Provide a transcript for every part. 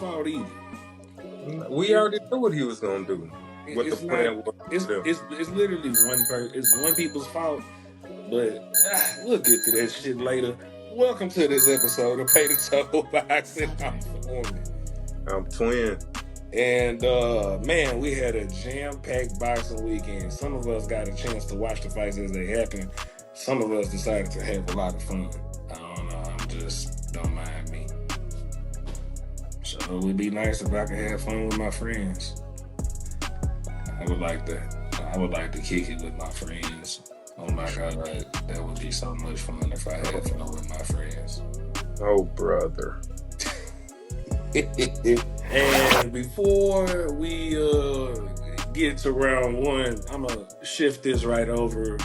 fault either. We already knew what he was gonna do. What the It's plan not. was It's for them. it's literally it's one people's fault. But we'll get to that shit later. Welcome to this episode of Pay the Toll Boxing. I'm Foreman. I'm twin. And man, we had a jam-packed boxing weekend. Some of us got a chance to watch the fights as they happen. Some of us decided to have a lot of fun. I don't know. Don't mind me. So it would be nice if I could have fun with my friends. I would like to kick it with my friends. Oh my God, that would be so much fun if I had fun with my friends. Oh, brother. And before we get to round one, I'm gonna shift this right over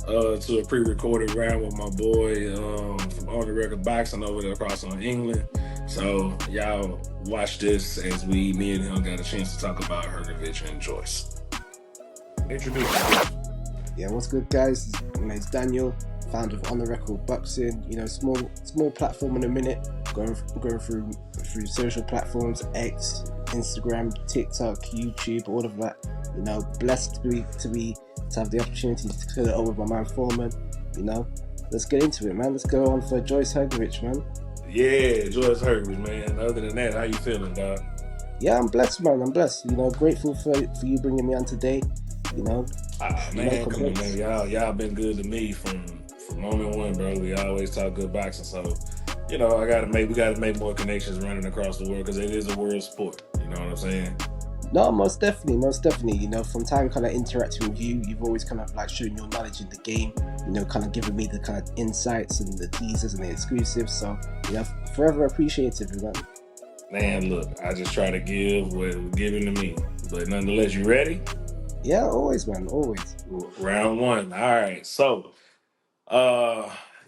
to a pre-recorded round with my boy from On the Record Boxing over there across on England. So y'all watch this as me and him got a chance to talk about Hrgovic and Joyce. Introduce yourself. Yeah, what's good, guys? My name's Daniel, founder of On the Record Boxing. You know, small platform in a minute, going through social platforms, X, Instagram, TikTok, YouTube, all of that. You know, blessed to have the opportunity to clear it over with my man Foreman. You know, let's get into it, man. Let's go on for Joyce Hrgovic, man. Yeah, Joyce Hrgovic, man. Other than that, how you feeling, dog? Yeah, I'm blessed, man. I'm blessed. You know, grateful for you bringing me on today. You know, man, come on, man. Y'all been good to me from moment one, bro. We always talk good boxing, so you know we gotta make more connections running across the world because it is a world sport. You know what I'm saying? No, most definitely. You know, from time kind of interacting with you, you've always kind of like shown your knowledge in the game. You know, kind of giving me the kind of insights and the teasers and the exclusives. So, you know, forever appreciative, man. Man, look, I just try to give what was given to me, but nonetheless, you ready? Yeah, always, man, always. Round one. All right. So,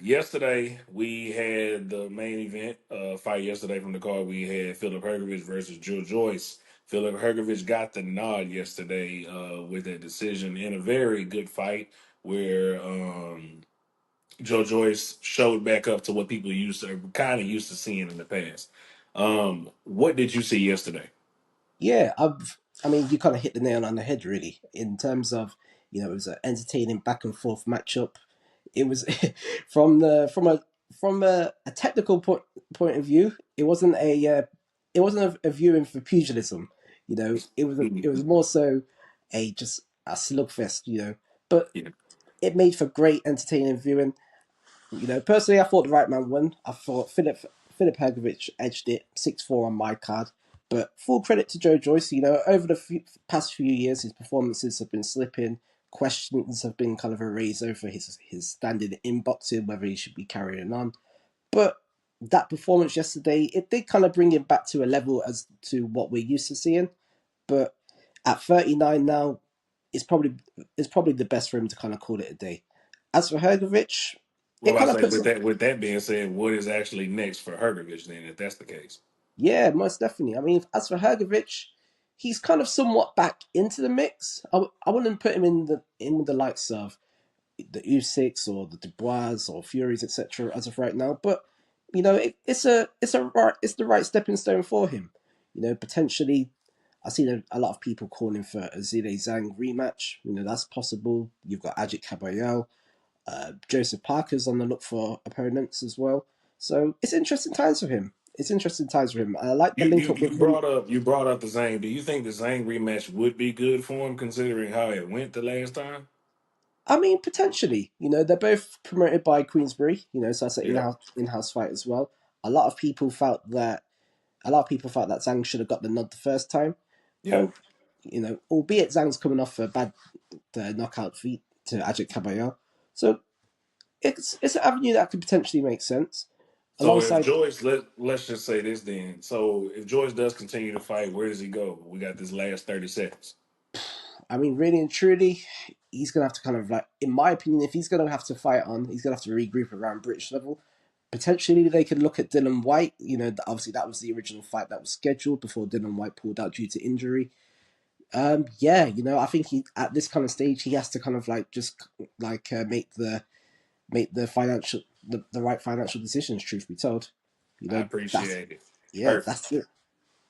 yesterday we had the main event fight yesterday from the card. We had Philip Hrgovic versus Joe Joyce. Philip Hrgovic got the nod yesterday with a decision in a very good fight where Joe Joyce showed back up to what people used to seeing in the past. What did you see yesterday? Yeah, I mean, you kind of hit the nail on the head, really, in terms of, you know, it was an entertaining back and forth matchup. It was from a technical point of view, it wasn't a viewing for pugilism. You know, it was more so just a slugfest. You know, but Yeah. it made for great entertaining viewing. You know, personally, I thought the right man won. I thought Philip Hrgovic edged it 6-4 on my card. But full credit to Joe Joyce. You know, over the past few years, his performances have been slipping. Questions have been kind of raised over his standing in boxing, whether he should be carrying on. But that performance yesterday, it did kind of bring him back to a level as to what we're used to seeing. But at 39 now, it's probably the best for him to kind of call it a day. As for Hrgovic, it Well, I kind of say puts with that being said, what is actually next for Hrgovic then, if that's the case? Yeah, most definitely. I mean, as for Hrgovic, he's kind of somewhat back into the mix. I wouldn't put him in with the likes of the Usyks or the Dubois or Furies, etc. as of right now. But you know, it's the right stepping stone for him. You know, potentially, I've seen a lot of people calling for a Zhilei Zhang rematch. You know, that's possible. You've got Ajit Kabayel, Joseph Parker's on the look for opponents as well. So it's interesting times for him. I like the link up with him. You brought up the Zhang. Do you think the Zhang rematch would be good for him, considering how it went the last time? I mean, potentially. You know, they're both promoted by Queensberry. You know, so that's an Yeah. in-house fight as well. A lot of people felt that Zhang should have got the nod the first time. Yeah. You know, albeit Zhang's coming off a bad knockout feat to Ajit Kabayel. So it's an avenue that could potentially make sense. So if Alongside, Joyce, let's just say this then. So if Joyce does continue to fight, where does he go? We got this last 30 seconds. I mean, really and truly, he's going to have to kind of like, in my opinion, if he's going to have to fight on, he's going to have to regroup around British level. Potentially, they could look at Dylan White. You know, obviously that was the original fight that was scheduled before Dylan White pulled out due to injury. Yeah, you know, I think he at this kind of stage he has to kind of like just like make the right financial decisions. Truth be told, you I know, appreciate it. yeah, Perfect. that's it.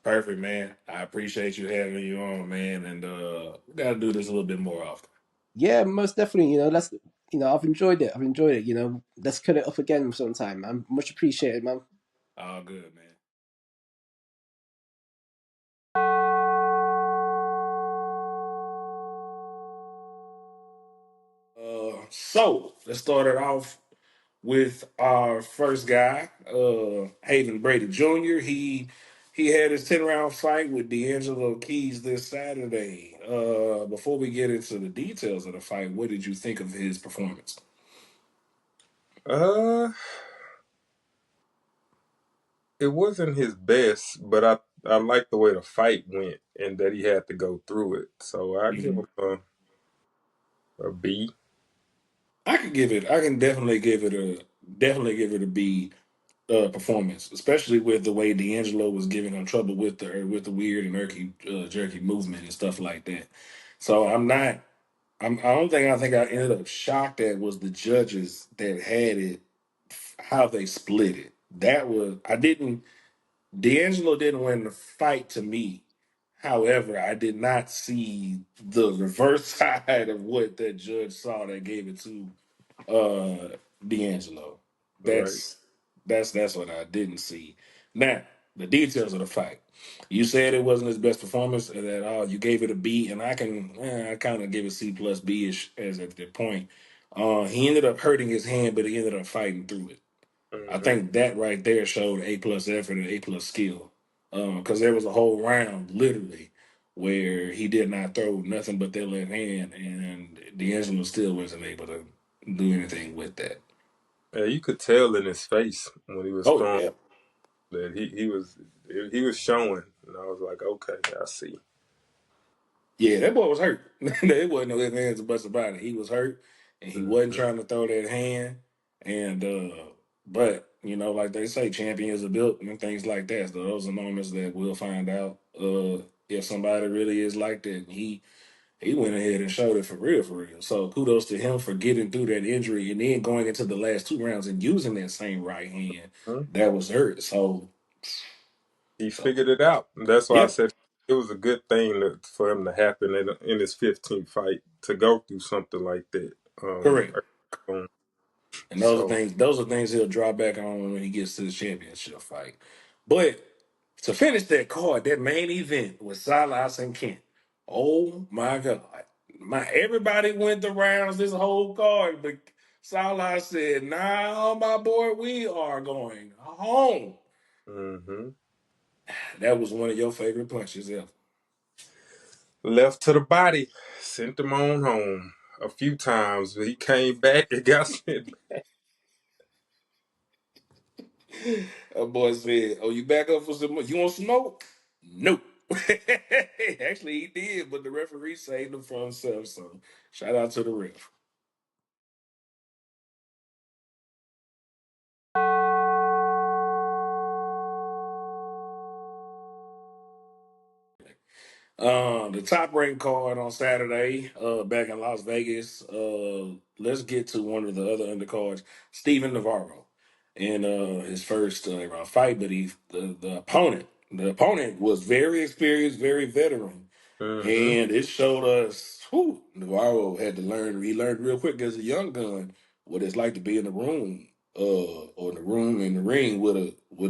Perfect, man. I appreciate you having you on, man, and we gotta do this a little bit more often. Yeah, most definitely. Let's. I've enjoyed it. I've enjoyed it. Let's cut it up again sometime, man. Much appreciated, man. All good, man. So let's start it off with our first guy, Haven Brady Jr. He had his 10-round fight with D'Angelo Keys this Saturday. Before we get into the details of the fight, what did you think of his performance? Uh, it wasn't his best, but I like the way the fight went and that he had to go through it. So I give Mhm. him a B. I can definitely give it a B performance, especially with the way D'Angelo was giving him trouble with the weird and jerky movement and stuff like that. So I'm not. I don't think I think I ended up shocked at was the judges that had it, how they split it. That was I didn't. D'Angelo didn't win the fight to me. However, I did not see the reverse side of what that judge saw that gave it to D'Angelo. Right. That's that's what I didn't see. Now, the details of the fight. You said it wasn't his best performance and that you gave it a B, and I kind of gave it C plus B ish as at that point. He ended up hurting his hand, but he ended up fighting through it. I Mm-hmm. think that right there showed A plus effort and A plus skill. Because there was a whole round literally where he did not throw nothing but that left hand, and D'Angelo still wasn't able to do anything with that. Yeah, you could tell in his face when he was Oh throwing yeah, that he was showing, and I was like, okay, I see. yeah, that boy was hurt. There wasn't no ifs, ands, or buts about it. He was hurt, and he wasn't Mm-hmm. trying to throw that hand. And but like they say, champions are built and things like that. So those are moments that we'll find out if somebody really is like that. He went ahead and showed it for real, for real. So kudos to him for getting through that injury and then going into the last two rounds and using that same right hand that was hurt. He So figured it out. And that's why I yeah, said it was a good thing for him to happen in his 15th fight to go through something like that. correct. Um, And so, those are things he'll draw back on when he gets to the championship fight. But to finish that card, that main event with Salas and Kent. Oh my God. Everybody went the rounds this whole card, but Salas said, "Nah, my boy, we are going home." hmm That was one of your favorite punches ever. left to the body, sent him on home a few times, but he came back and got sent. That boy said, "Oh, you back up for some more? You want smoke?" Nope. Actually, he did, but the referee saved him for himself. So, shout out to the ref. The top ranked card on Saturday, back in Las Vegas. Let's get to one of the other undercards, Steven Navarro, in his first round fight. But the opponent was very experienced, very veteran, hmm and it showed us. Whew, Navarro had to learn. He learned real quick as a young gun what it's like to be in the room, or in the room in the ring with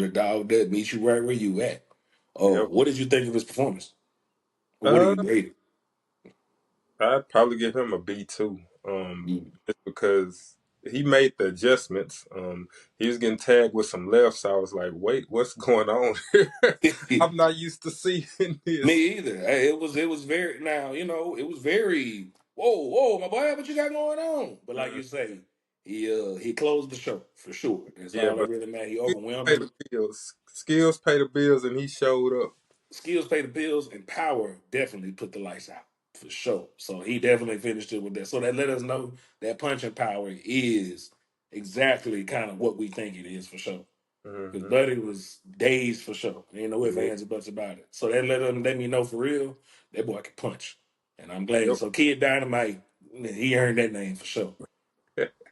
a dog that meets you right where you at. Yep. What did you think of his performance? What do Uh, you rate I'd probably give him a B too, it? just because he made the adjustments. He was getting tagged with some lefts. I was like, wait, what's going on here? I'm not used to seeing this. Me either. It was very now, it was very whoa, my boy, what you got going on? But like Mm, you say, he closed the show for sure. That's yeah, all that but really matters. He skills overwhelmed pay the him. bills. Skills pay the bills, and he showed up. Skills pay the bills, and power definitely put the lights out for sure. So he definitely finished it with that. So that let us know that punching power is exactly kind of what we think it is for sure. Because hmm Buddy was dazed for sure. Ain't no ifs, Yeah. ands, or buts about it. So that let me know for real that boy can punch. And I'm glad. Yep. So Kid Dynamite, he earned that name for sure.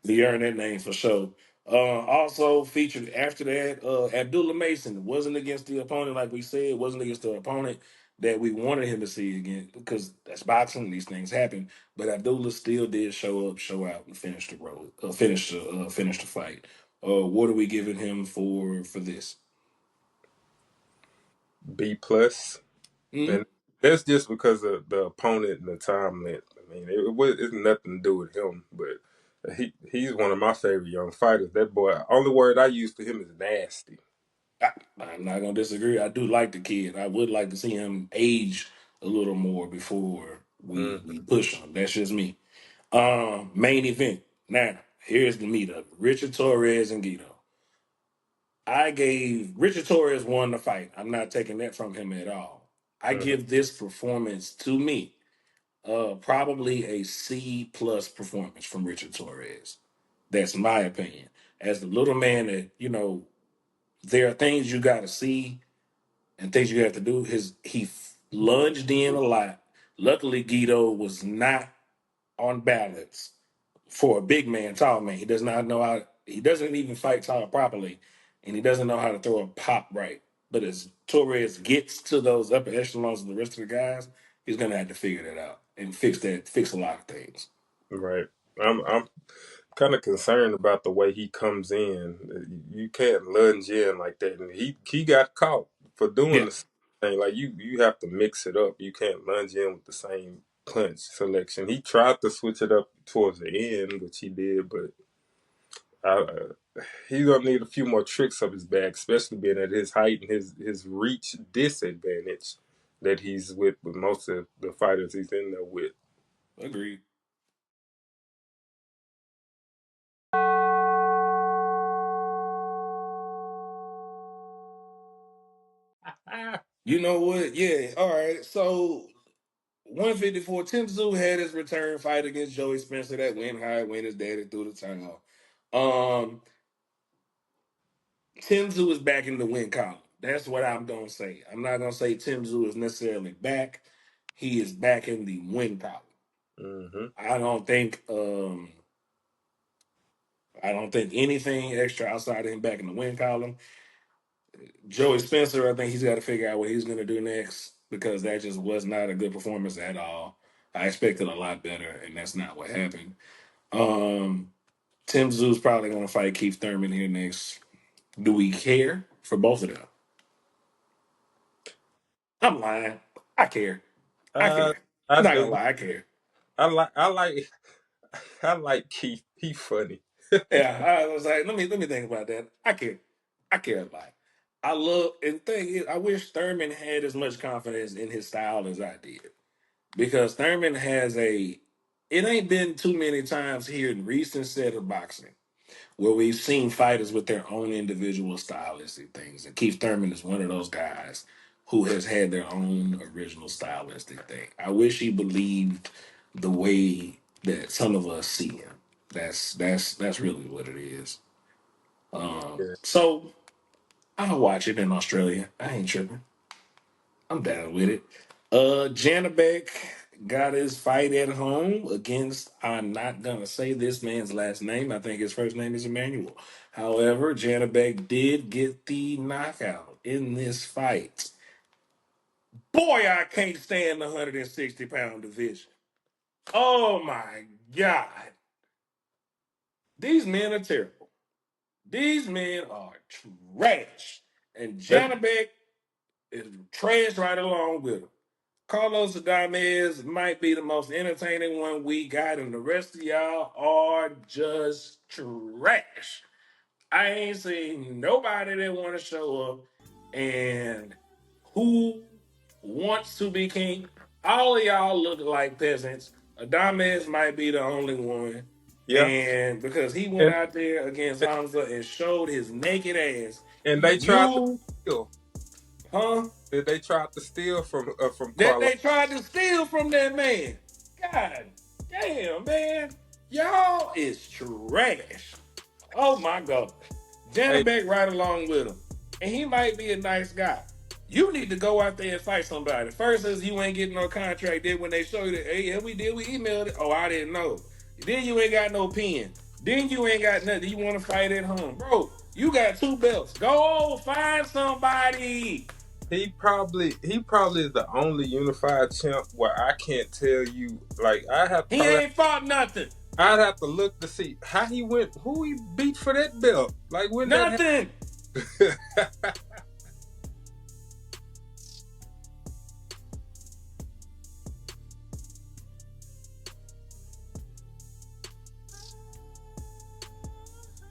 He earned that name for sure. Also featured after that, Abdullah Mason wasn't against the opponent like we said, wasn't against the opponent that we wanted him to see again because that's boxing. These things happen, but Abdullah still did show up, show out, and finish the road, finish the fight. What are we giving him for this? B plus, Mm? and that's just because of the opponent and the time length. I mean, it's nothing to do with him, but he's one of my favorite young fighters. That boy, only word I use for him is nasty. I'm not gonna disagree. I do like the kid. I would like to see him age a little more before we Mm-hmm. push him. That's just me. Main event. Now, here's the meetup. Richard Torres and Guido. I gave Richard Torres won the fight. I'm not taking that from him at all. I Mm-hmm. give this performance to me, probably a C plus performance from Richard Torres. That's my opinion. As the little man that, there are things you gotta see and things you have to do. He lunged in a lot. Luckily, Guido was not on balance for a big man, tall man. He does not know how. He doesn't even fight tall properly, and he doesn't know how to throw a pop right. But as Torres gets to those upper echelons of the rest of the guys, he's gonna have to figure that out and fix a lot of things. Right. I'm kind of concerned about the way he comes in. You can't lunge in like that, and he got caught for doing Yeah, the same thing. Like you have to mix it up. You can't lunge in with the same punch selection. He tried to switch it up towards the end, which he did, but he's gonna need a few more tricks up his bag, especially being at his height and his reach disadvantage that he's with most of the fighters he's in there with. agreed. You know what? Yeah. All right. So 154, Tim Tszyu had his return fight against Joey Spencer that went high, went his daddy through the tunnel. Um, Tim Tszyu is back in the win column. That's what I'm gonna say. I'm not gonna say Tim Tszyu is necessarily back. He is back in the win column. Hmm. I don't think I don't think anything extra outside of him back in the win column. Joey Spencer, I think he's got to figure out what he's gonna do next because that just was not a good performance at all. I expected a lot better, and that's not what happened. Um, Tim Zoo's probably going to fight Keith Thurman here next. Do we care for both of them? I'm lying. I care. I Uh, care. I I'm not gonna do. lie. I care. I like I like Keith. He funny. Yeah, I was like, let me think about that. I care. I care a lot. I love and the thing is, I wish Thurman had as much confidence in his style as I did because Thurman has a. It ain't been too many times here in recent set of boxing where we've seen fighters with their own individual stylistic things. And Keith Thurman is one of those guys who has had their own original stylistic thing. I wish he believed the way that some of us see him. That's really what it is. Yeah. So I'll watch it in Australia. I ain't tripping. I'm down with it. Janabek got his fight at home against, I'm not gonna say this man's last name. I think his first name is Emmanuel. However, Janabek did get the knockout in this fight. Boy, I can't stand the 160-pound division. Oh my God. These men are terrible. These men are trash. And That Janabek is trash right along with him. Carlos Adames might be the most entertaining one we got, and the rest of y'all are just trash. I ain't seen nobody that want to show up and who wants to be king. All of y'all look like peasants. Adames might be the only one. yeah, And because he went and out there against Hamza and showed his naked ass, and they tried to you, steal. huh? They tried to steal from That Carlos. they tried to steal from that man. God damn, man. Y'all is trash. Oh my God. Hey, Janabek right along with him. And he might be a nice guy. You need to go out there and fight somebody. First is you ain't getting no contract. Then when they show you that, hey, yeah, we did, we emailed it. Oh, I didn't know. Then you ain't got no pen. Then you ain't got nothing. You want to fight at home, bro? You got 2 belts. Go find somebody. He probably is the only unified champ where I can't tell you. Like He ain't fought nothing. I'd have to look to see how he went, who he beat for that belt. Like when that Nothing. happened.